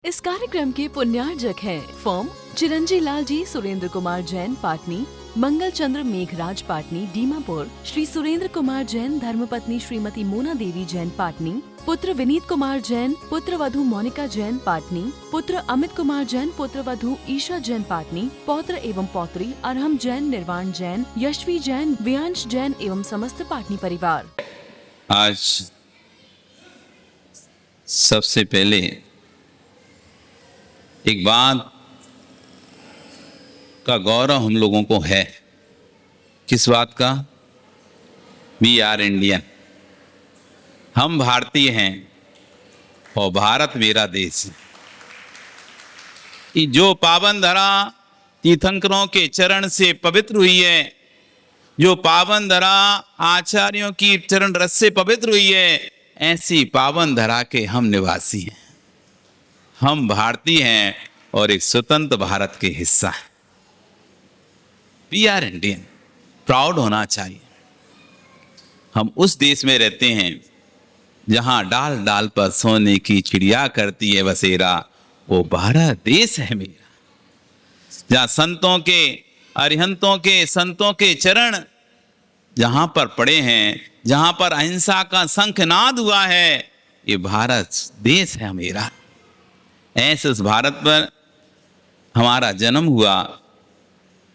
इस कार्यक्रम के पुण्यार्जक हैं फर्म चिरंजी लाल जी सुरेंद्र कुमार जैन पाटनी, मंगल चंद्र मेघराज पाटनी दीमापुर, श्री सुरेंद्र कुमार जैन धर्मपत्नी श्रीमती मोना देवी जैन पाटनी, पुत्र विनीत कुमार जैन, पुत्र वधू मोनिका जैन पाटनी, पुत्र अमित कुमार जैन, पुत्र वधू ईशा जैन पाटनी, पौत्र एवं पौत्री अरहम जैन, निर्वाण जैन, यशवी जैन, व्यांश जैन एवं समस्त पाटनी परिवार। आज सबसे पहले एक बात का गौरव हम लोगों को है। किस बात का? वी आर इंडियन, हम भारतीय हैं और भारत मेरा देश है। कि जो पावन धरा तीर्थंकरों के चरण से पवित्र हुई है, जो पावन धरा आचार्यों की चरण रस से पवित्र हुई है, ऐसी पावन धरा के हम निवासी हैं। हम भारतीय हैं और एक स्वतंत्र भारत के हिस्सा है। वी आर इंडियन, प्राउड होना चाहिए। हम उस देश में रहते हैं जहां डाल डाल पर सोने की चिड़िया करती है बसेरा, वो भारत देश है मेरा। जहां संतों के, अरिहंतों के, संतों के चरण जहां पर पड़े हैं, जहां पर अहिंसा का शंखनाद हुआ है, ये भारत देश है मेरा। ऐसे उस भारत पर हमारा जन्म हुआ।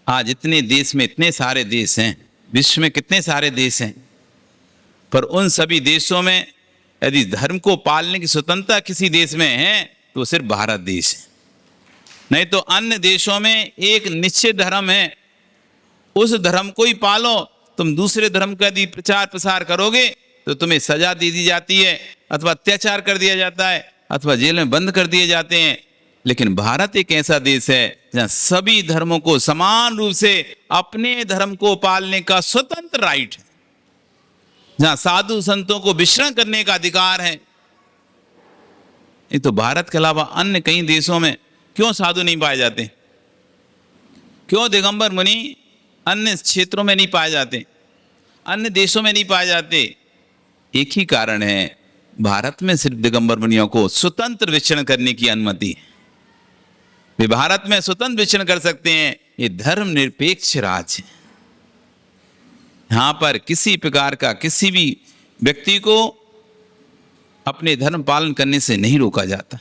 आज इतने देश में इतने सारे देश हैं, विश्व में कितने सारे देश हैं, पर उन सभी देशों में यदि धर्म को पालने की स्वतंत्रता किसी देश में है तो सिर्फ भारत देश है। नहीं तो अन्य देशों में एक निश्चित धर्म है, उस धर्म को ही पालो। तुम दूसरे धर्म का यदि प्रचार प्रसार करोगे तो तुम्हें सजा दे दी जाती है, अथवा अत्याचार कर दिया जाता है, अथवा जेल में बंद कर दिए जाते हैं। लेकिन भारत एक ऐसा देश है जहां सभी धर्मों को समान रूप से अपने धर्म को पालने का स्वतंत्र राइट है, जहां साधु संतों को विचरण करने का अधिकार है। ये तो भारत के अलावा अन्य कई देशों में क्यों साधु नहीं पाए जाते? क्यों दिगंबर मुनि अन्य क्षेत्रों में नहीं पाए जाते, अन्य देशों में नहीं पाए जाते? एक ही कारण है, भारत में सिर्फ दिगंबर मुनियों को स्वतंत्र विचरण करने की अनुमति है। वे भारत में स्वतंत्र विचरण कर सकते हैं। ये धर्म निरपेक्ष राज्य है। यहां पर किसी प्रकार का किसी भी व्यक्ति को अपने धर्म पालन करने से नहीं रोका जाता।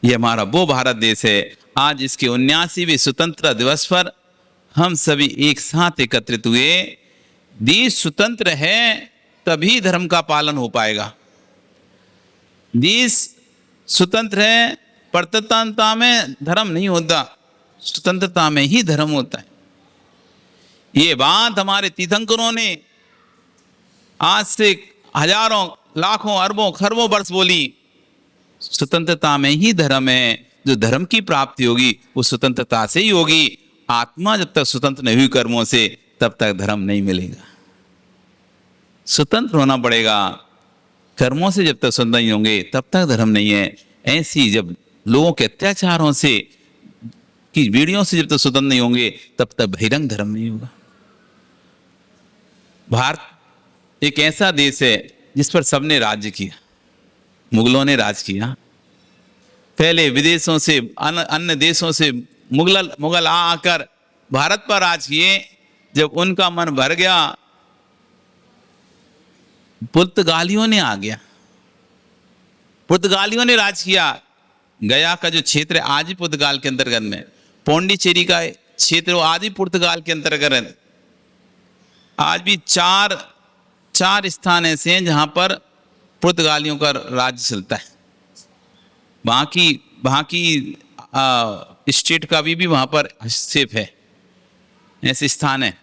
ये हमारा वो भारत देश है। आज इसके 79वें स्वतंत्रता दिवस पर हम सभी एक साथ एकत्रित हुए। देश स्वतंत्र है तभी धर्म का पालन हो पाएगा। देश स्वतंत्र है, परतंत्रता में धर्म नहीं होता, स्वतंत्रता में ही धर्म होता है। ये बात हमारे तीर्थंकरों ने आज से हजारों, लाखों, अरबों, खरबों वर्ष बोली। स्वतंत्रता में ही धर्म है। जो धर्म की प्राप्ति होगी वो स्वतंत्रता से ही होगी। आत्मा जब तक स्वतंत्र नहीं हुई कर्मों से, तब तक धर्म नहीं मिलेगा। स्वतंत्र होना पड़ेगा। कर्मों से जब तक स्वतंत्र नहीं होंगे तब तक धर्म नहीं है। ऐसी जब लोगों के अत्याचारों से की बीड़ियों से जब तक स्वतंत्र नहीं होंगे तब तक बहिरंग धर्म नहीं होगा। भारत एक ऐसा देश है जिस पर सबने राज्य किया। मुगलों ने राज किया। पहले विदेशों से, अन्य देशों से मुगल आकर भारत पर राज किए। जब उनका मन भर गया, पुर्तगालियों ने आ गया, पुर्तगालियों ने राज किया। गया का जो क्षेत्र है आज भी पुर्तगाल के अंतर्गत में, पौंडीचेरी का क्षेत्र वो आज भी पुर्तगाल के अंतर्गत है। आज भी चार स्थान ऐसे हैं जहां पर पुर्तगालियों का राज्य चलता है। वहाँ की स्टेट का भी वहाँ पर हस्तक्षेप है। ऐसे स्थान है,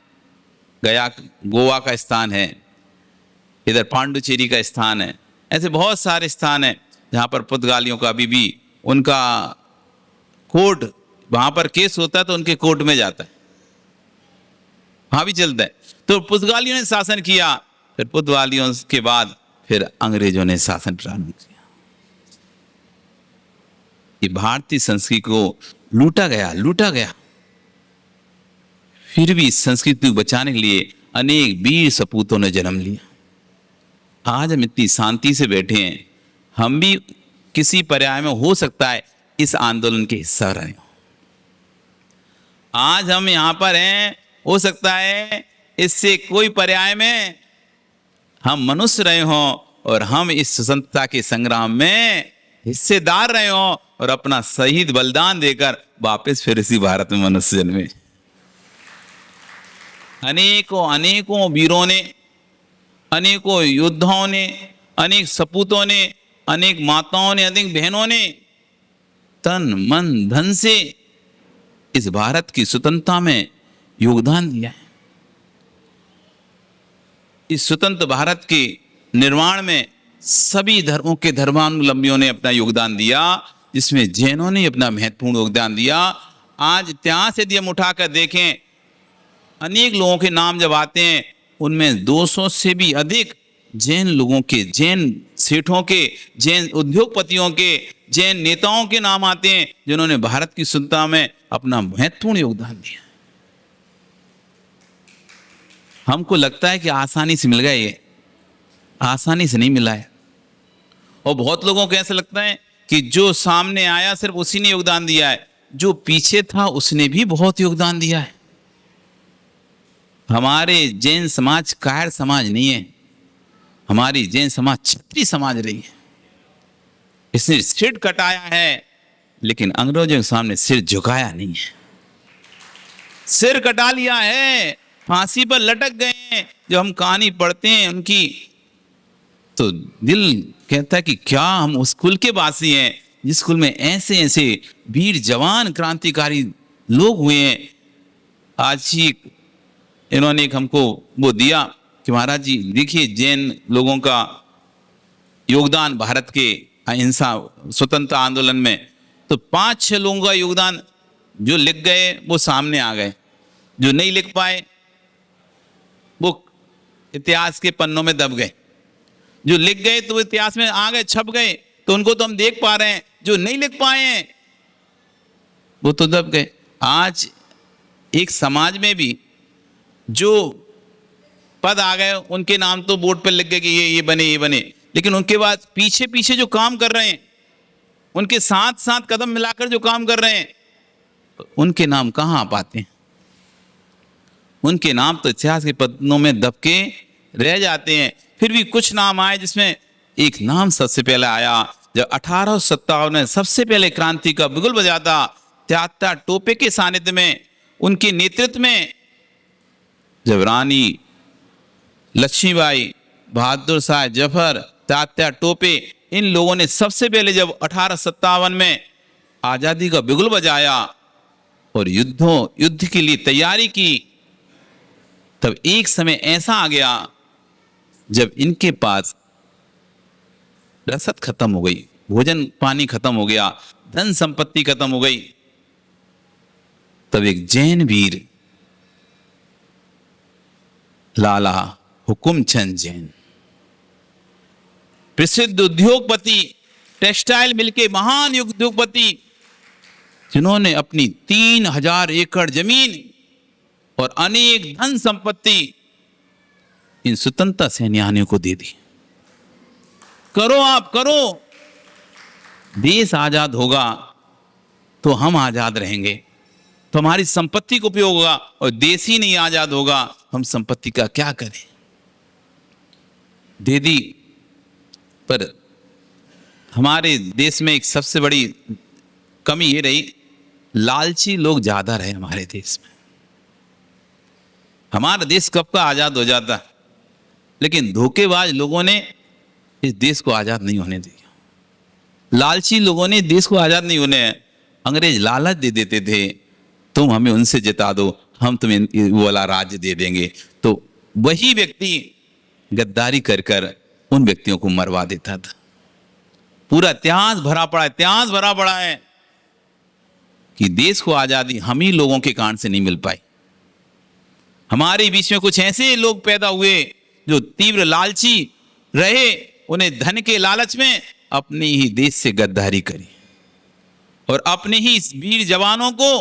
गया गोवा का स्थान है, इधर पांडुचेरी का स्थान है। ऐसे बहुत सारे स्थान हैं जहाँ पर पुर्तगालियों का अभी भी उनका कोर्ट, वहाँ पर केस होता है तो उनके कोर्ट में जाता है, वहाँ भी चलता है। तो पुर्तगालियों ने शासन किया, फिर पुर्तगालियों के बाद फिर अंग्रेजों ने शासन प्रारंभ किया। ये भारतीय संस्कृति को लूटा गया। फिर भी इस संस्कृति को बचाने के लिए अनेक वीर सपूतों ने जन्म लिया। आज हम इतनी शांति से बैठे हैं। हम भी किसी पर्याय में हो सकता है इस आंदोलन के हिस्सा रहे हो। आज हम यहाँ पर हैं, हो सकता है इससे कोई पर्याय में हम मनुष्य रहे हों और हम इस स्वतंत्रता के संग्राम में हिस्सेदार रहे हों और अपना शहीद बलिदान देकर वापस फिर इसी भारत में मनुष्य जन्मे। अनेकों अनेकों वीरों ने, अनेकों योद्धाओं ने, अनेक सपूतों ने, अनेक माताओं ने, अनेक बहनों ने तन मन धन से इस भारत की स्वतंत्रता में योगदान दिया है। इस स्वतंत्र भारत के निर्माण में सभी धर्मों के धर्मावलंबियों ने अपना योगदान दिया, जिसमें जैनों ने अपना महत्वपूर्ण योगदान दिया। आज इतिहास यदि हम उठाकर देखें, अनेक लोगों के नाम जब आते हैं उनमें 200 से भी अधिक जैन लोगों के, जैन सेठों के, जैन उद्योगपतियों के, जैन नेताओं के नाम आते हैं जिन्होंने भारत की स्वतंत्रता में अपना महत्वपूर्ण योगदान दिया। हमको लगता है कि आसानी से मिल गया, ये आसानी से नहीं मिला है। और बहुत लोगों को ऐसा लगता है कि जो सामने आया सिर्फ उसी ने योगदान दिया है, जो पीछे था उसने भी बहुत योगदान दिया है। हमारे जैन समाज कायर समाज नहीं है, हमारी जैन समाज क्षत्रिय समाज रही है। इसने सिर कटाया है लेकिन अंग्रेजों के सामने सिर झुकाया नहीं है। सिर कटा लिया है, फांसी पर लटक गए हैं। जब हम कहानी पढ़ते हैं उनकी तो दिल कहता है कि क्या हम उस कुल के वासी हैं जिस कुल में ऐसे ऐसे वीर जवान क्रांतिकारी लोग हुए हैं। आज ही इन्होंने एक हमको वो दिया कि महाराज जी देखिए जैन लोगों का योगदान भारत के अहिंसा स्वतंत्रता आंदोलन में, तो 5-6 लोगों का योगदान जो लिख गए वो सामने आ गए, जो नहीं लिख पाए वो इतिहास के पन्नों में दब गए, जो लिख गए तो वो इतिहास में आ गए, छप गए, तो उनको तो हम देख पा रहे हैं। जो नहीं लिख पाए हैं वो तो दब गए। आज एक समाज में भी जो पद आ गए उनके नाम तो बोर्ड पर लिख गए कि ये बने, ये बने, लेकिन उनके बाद पीछे पीछे जो काम कर रहे हैं, उनके साथ साथ कदम मिलाकर जो काम कर रहे हैं, उनके नाम कहाँ आ पाते हैं? उनके नाम तो इतिहास के पन्नों में दबके रह जाते हैं। फिर भी कुछ नाम आए जिसमें एक नाम सबसे पहले आया जब 1857 में सबसे पहले क्रांति का बिगुल बजा था, त्यात्या टोपे के सानिध्य में, उनके नेतृत्व में, जब रानी लक्ष्मीबाई, बहादुर शाह जफर, त्यात्या टोपे, इन लोगों ने सबसे पहले जब 1857 में आजादी का बिगुल बजाया और युद्ध के लिए तैयारी की, तब एक समय ऐसा आ गया जब इनके पास रसद खत्म हो गई, भोजन पानी खत्म हो गया, धन संपत्ति खत्म हो गई। तब एक जैन वीर लाला हुकुमचंद जैन, प्रसिद्ध उद्योगपति, टेक्सटाइल मिल के महान उद्योगपति, जिन्होंने अपनी 3000 एकड़ जमीन और अनेक धन संपत्ति इन स्वतंत्रता सेनानियों को दे दी। करो आप करो, देश आजाद होगा तो हम आजाद रहेंगे, तो हमारी संपत्ति को उपयोग होगा, और देश ही नहीं आजाद होगा हम संपत्ति का क्या करें। दे दी। पर हमारे देश में एक सबसे बड़ी कमी ये रही, लालची लोग ज्यादा रहे हमारे देश में। हमारा देश कब का आजाद हो जाता, लेकिन धोखेबाज लोगों ने इस देश को आजाद नहीं होने दिया। लालची लोगों ने देश को आजाद नहीं होने। अंग्रेज लालच दे देते थे, तुम हमें उनसे जिता दो, हम तुम्हें वो वाला राज्य दे देंगे, तो वही व्यक्ति गद्दारी कर कर उन व्यक्तियों को मरवा देता था। पूरा इतिहास भरा पड़ा है कि देश को आजादी हम ही लोगों के कारण से नहीं मिल पाई। हमारे बीच में कुछ ऐसे लोग पैदा हुए जो तीव्र लालची रहे, उन्हें धन के लालच में अपने ही देश से गद्दारी करी और अपने ही वीर जवानों को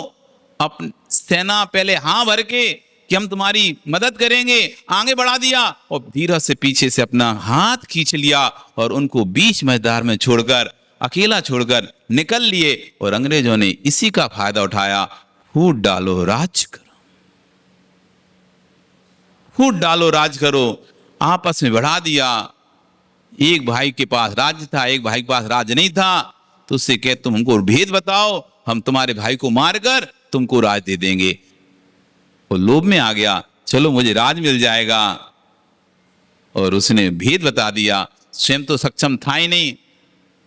अपनी सेना पहले हाँ भर के कि हम तुम्हारी मदद करेंगे आगे बढ़ा दिया, और धीरे से पीछे से अपना हाथ खींच लिया और उनको बीच मैदान में छोड़कर अकेला छोड़कर निकल लिए और अंग्रेजों ने इसी का फायदा उठाया। फूट डालो राज करो, फूट डालो राज करो, आपस में बढ़ा दिया। एक भाई के पास राज्य था, एक भाई के पास राज्य नहीं था, तो उससे कह तुम हमको भेद बताओ, हम तुम्हारे भाई को मारकर तुमको राज दे देंगे। वो लोभ में आ गया, चलो मुझे राज मिल जाएगा, और उसने भेद बता दिया। स्वयं तो सक्षम था ही नहीं,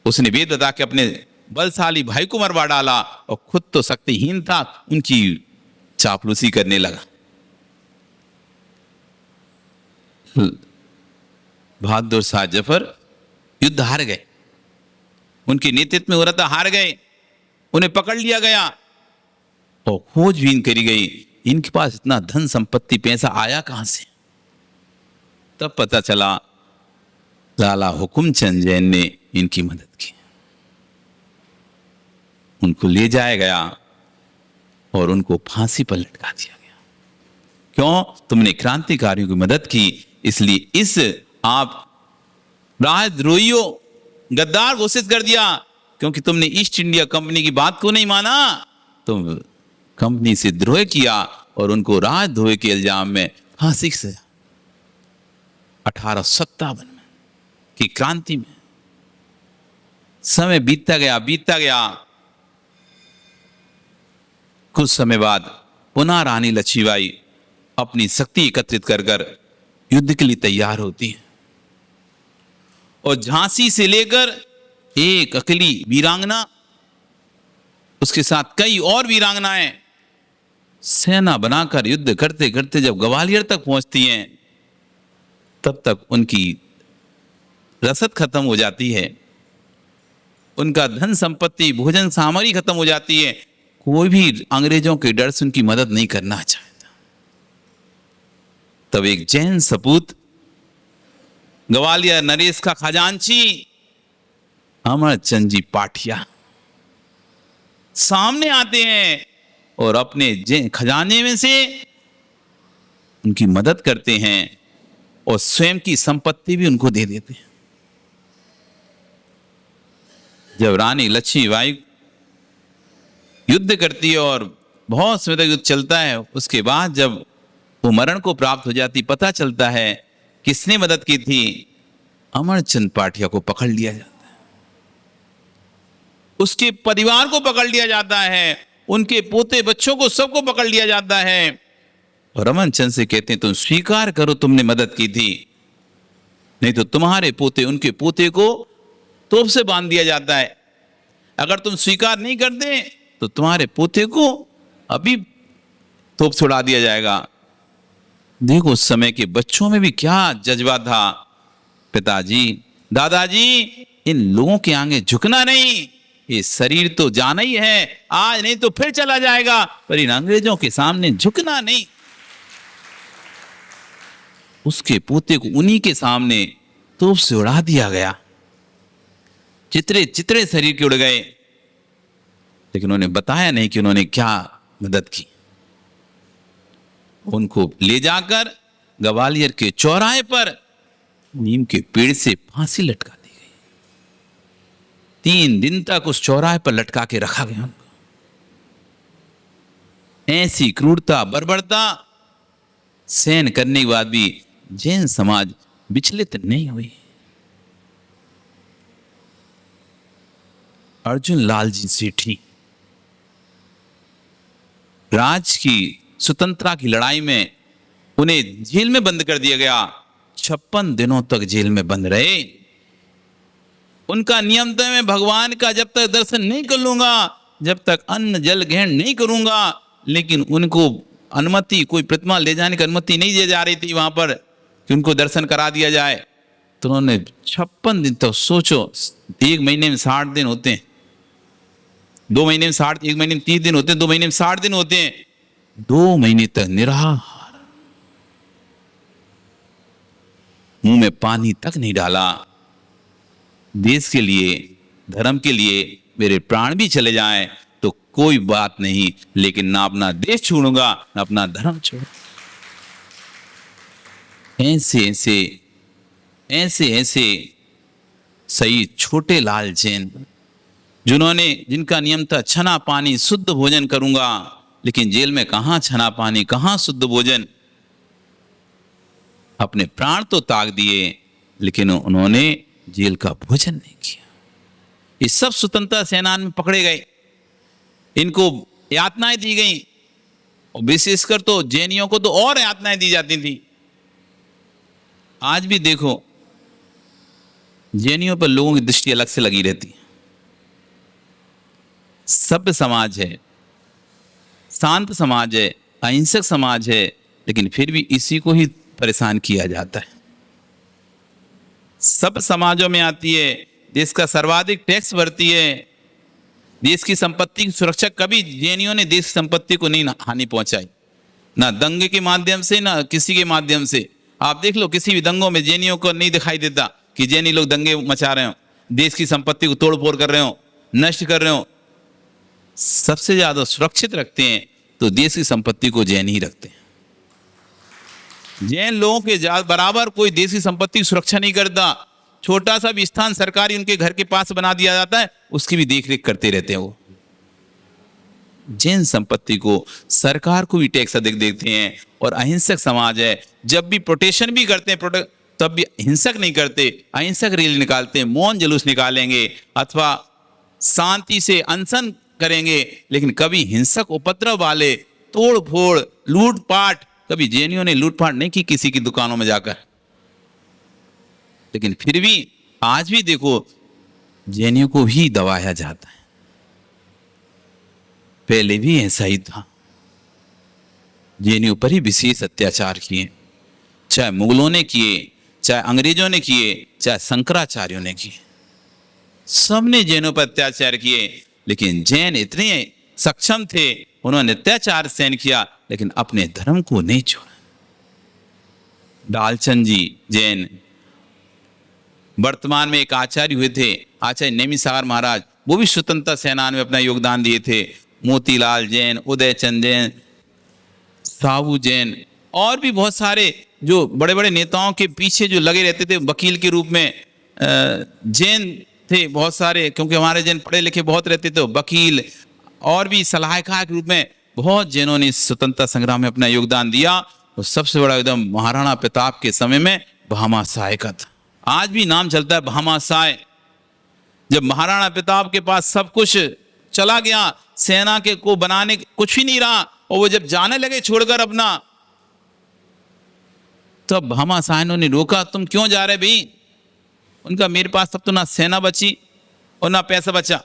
उसने भेद बता के अपने बलशाली भाई को मरवा डाला और खुद तो शक्तिहीन था, उनकी चापलूसी करने लगा। बहादुर शाह जफर युद्ध हार गए, उनके नेतृत्व में हो रहा था, हार गए, उन्हें पकड़ लिया गया और खोजबीन करी गई, इनके पास इतना धन संपत्ति पैसा आया कहां से। तब पता चला लाला हुकुमचंद जैन ने इनकी मदद की। उनको ले जाया गया और उनको फांसी पर लटका दिया गया। क्यों? तुमने क्रांतिकारियों की मदद की, इसलिए इस आप राजद्रोहियों गद्दार घोषित कर दिया, क्योंकि तुमने ईस्ट इंडिया कंपनी की बात को नहीं माना, तुम कंपनी से द्रोह किया और उनको राजद्रोह के इल्जाम में फांसी की सजा। 1857 में की क्रांति में समय बीतता गया। कुछ समय बाद पुनः रानी लक्ष्मीबाई अपनी शक्ति एकत्रित कर युद्ध के लिए तैयार होती है और झांसी से लेकर एक अकेली वीरांगना, उसके साथ कई और वीरांगनाएं सेना बनाकर युद्ध करते करते जब ग्वालियर तक पहुंचती हैं, तब तक उनकी रसद खत्म हो जाती है, उनका धन संपत्ति भोजन सामग्री खत्म हो जाती है। कोई भी अंग्रेजों के डर से उनकी मदद नहीं करना चाहता। तब एक जैन सपूत ग्वालियर नरेश का खजांची अमरचंद जी पाठिया सामने आते हैं और अपने खजाने में से उनकी मदद करते हैं और स्वयं की संपत्ति भी उनको दे देते हैं। जब रानी लक्ष्मीबाई युद्ध करती है और बहुत समय तक युद्ध चलता है, उसके बाद जब वो मरण को प्राप्त हो जाती, पता चलता है किसने मदद की थी, अमरचंद पाठिया को पकड़ लिया जाता है, उसके परिवार को पकड़ लिया जाता है, उनके पोते बच्चों को सबको पकड़ लिया जाता है और अमरचंद से कहते हैं तुम स्वीकार करो तुमने मदद की थी, नहीं तो तुम्हारे पोते उनके पोते को तोप से बांध दिया जाता है। अगर तुम स्वीकार नहीं करते तो तुम्हारे पोते को अभी तोप छुड़ा दिया जाएगा। देखो उस समय के बच्चों में भी क्या जज्बा था। पिताजी दादाजी, इन लोगों के आगे झुकना नहीं, ये शरीर तो जाना ही है, आज नहीं तो फिर चला जाएगा, पर इन अंग्रेजों के सामने झुकना नहीं। उसके पोते को उन्हीं के सामने तोप से उड़ा दिया गया, चित्रे चित्रे शरीर के उड़ गए, लेकिन उन्होंने बताया नहीं कि उन्होंने क्या मदद की। उनको ले जाकर ग्वालियर के चौराहे पर नीम के पेड़ से फांसी लटका दी गई। 3 दिन तक उस चौराहे पर लटका के रखा गया उनको। ऐसी क्रूरता बर्बरता सहन करने के बाद भी जैन समाज विचलित नहीं हुई। अर्जुन लाल जी सेठी राज की स्वतंत्रता की लड़ाई में उन्हें जेल में बंद कर दिया गया। 56 दिनों तक जेल में बंद रहे। उनका नियम था मैं भगवान का जब तक दर्शन नहीं कर लूंगा, जब तक अन्न जल ग्रहण नहीं करूंगा, लेकिन उनको अनुमति, कोई प्रतिमा ले जाने की अनुमति नहीं दी जा रही थी वहां पर कि उनको दर्शन करा दिया जाए। तो उन्होंने 56 दिन तक, सोचो 1 महीने में 60 दिन होते हैं, 2 महीने में 60, 1 महीने में 30 दिन होते हैं, 2 महीने में 60 दिन होते हैं, 2 महीने तक निराहार, मुंह में पानी तक नहीं डाला। देश के लिए, धर्म के लिए मेरे प्राण भी चले जाएं तो कोई बात नहीं, लेकिन ना अपना देश छोड़ूंगा ना अपना धर्म छोड़ूंगा। ऐसे सही छोटे लाल जैन जिनका नियम था छना पानी शुद्ध भोजन करूंगा, लेकिन जेल में कहां छना पानी, कहां शुद्ध भोजन। अपने प्राण तो त्याग दिए, लेकिन उन्होंने जेल का भोजन नहीं किया। ये सब स्वतंत्रता सेनानी में पकड़े गए, इनको यातनाएं दी गई, और विशेषकर तो जैनियों को तो और यातनाएं दी जाती थी। आज भी देखो जैनियों पर लोगों की दृष्टि अलग से लगी रहती है। सभ्य समाज है, शांत समाज है, अहिंसक समाज है, लेकिन फिर भी इसी को ही परेशान किया जाता है। सब समाजों में आती है, देश का सर्वाधिक टैक्स भरती है, देश की संपत्ति की सुरक्षा। कभी जैनियों ने देश की संपत्ति को नहीं हानि पहुंचाई, ना दंगे के माध्यम से, ना किसी के माध्यम से। आप देख लो किसी भी दंगों में जैनियों को नहीं दिखाई देता कि जैनी लोग दंगे मचा रहे हो, देश की संपत्ति को तोड़ फोड़ कर रहे हो, नष्ट कर रहे हो। सबसे ज्यादा सुरक्षित रखते हैं तो देश की संपत्ति को जैन ही रखते हैं। जैन लोगों के बराबर कोई देश की संपत्ति की सुरक्षा नहीं करता। छोटा सा भी स्थान सरकारी उनके घर के पास बना दिया जाता है, उसकी भी देखरेख करते रहते हैं वो। जैन संपत्ति को, सरकार को भी टैक्स अधिक देते हैं, और अहिंसक समाज है। जब भी प्रोटेशन भी करते हैं तब भी हिंसक नहीं करते, अहिंसक रैली निकालते हैं, मौन जुलूस निकालेंगे अथवा शांति से अनशन करेंगे, लेकिन कभी हिंसक उपद्रव वाले तोड़ फोड़ लूटपाट, कभी जैनियों ने लूटपाट नहीं की किसी की दुकानों में जाकर। लेकिन फिर भी आज भी देखो जैनियों को भी दबाया जाता है। पहले भी ऐसा ही था, जैनियों पर ही विशेष अत्याचार किए, चाहे मुगलों ने किए, चाहे अंग्रेजों ने किए, चाहे शंकराचार्यों ने किए। सबने जैनों पर अत्याचार किए, लेकिन जैन इतने सक्षम थे, उन्होंने अत्याचार सहन किया, लेकिन अपने धर्म को नहीं छोड़ा। डालचंद जी जैन वर्तमान में एक आचार्य हुए थे, आचार्य नेमिसागर महाराज, वो भी स्वतंत्रता सेनानी में अपना योगदान दिए थे। मोतीलाल जैन, उदयचंद जैन, साहू जैन, और भी बहुत सारे जो बड़े बड़े नेताओं के पीछे जो लगे रहते थे वकील के रूप में, जैन थे बहुत सारे, क्योंकि हमारे जैन पढ़े लिखे बहुत रहते थे, वकील और भी सलाहकार के रूप में बहुत जैनों ने स्वतंत्रता संग्राम में अपना योगदान दिया। और सबसे बड़ा एकदम महाराणा प्रताप के समय में भामाशाह का था। आज भी नाम चलता है भामाशाह। जब महाराणा प्रताप के पास सब कुछ चला गया, सेना के को बनाने कुछ भी नहीं रहा, और वो जब जाने लगे छोड़कर अपना, तब भामाशाह ने रोका, तुम क्यों जा रहे भाई? उनका मेरे पास तब तो ना सेना बची और ना पैसा बचा,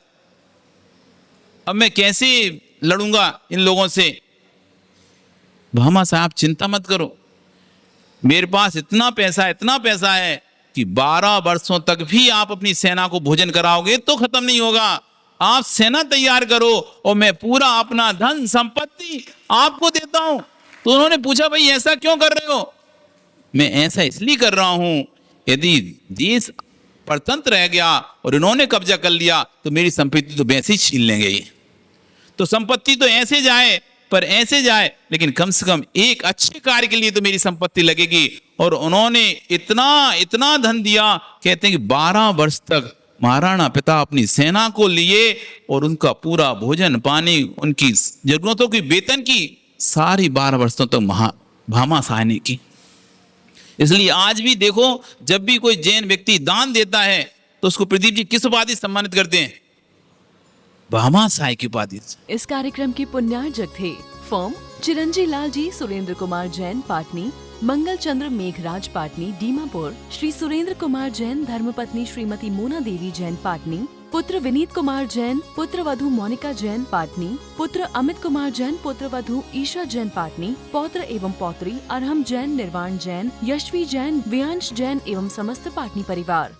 अब मैं कैसे लड़ूंगा इन लोगों से? भामाशाह आप चिंता मत करो, मेरे पास इतना पैसा है कि 12 वर्षों तक भी आप अपनी सेना को भोजन कराओगे तो खत्म नहीं होगा। आप सेना तैयार करो और मैं पूरा अपना धन संपत्ति आपको देता हूं। तो उन्होंने पूछा, भाई ऐसा क्यों कर रहे हो? मैं ऐसा इसलिए कर रहा हूं, यदि देश परतंत्र रह गया और इन्होंने कब्जा कर लिया तो मेरी संपत्ति तो वैसे ही छीन लेंगे ये। तो संपत्ति तो ऐसे जाए पर ऐसे जाए, लेकिन कम से कम एक अच्छे कार्य के लिए तो मेरी संपत्ति लगेगी। और उन्होंने इतना धन दिया, कहते हैं कि 12 वर्ष तक महाराणा प्रताप अपनी सेना को लिए और उनका पूरा भोजन पानी, उनकी जरूरतों की, वेतन की सारी 12 वर्षों तक भामाशाह ने की। इसलिए आज भी देखो, जब भी कोई जैन व्यक्ति दान देता है तो उसको प्रदीप जी किस उपाधि से सम्मानित करते हैं? भामाशाह की उपाधि से। इस कार्यक्रम के पुण्यार्जक थे फर्म चिरंजी लाल जी सुरेंद्र कुमार जैन पाटनी, मंगल चंद्र मेघराज पाटनी दीमापुर, श्री सुरेंद्र कुमार जैन धर्मपत्नी श्रीमती मोना देवी जैन पाटनी, पुत्र विनीत कुमार जैन, पुत्र वधु मोनिका जैन पाटनी, पुत्र अमित कुमार जैन, पुत्र वधु ईशा जैन पाटनी, पौत्र एवं पौत्री अरहम जैन, निर्वाण जैन, यशवी जैन, व्यांश जैन एवं समस्त पाटनी परिवार।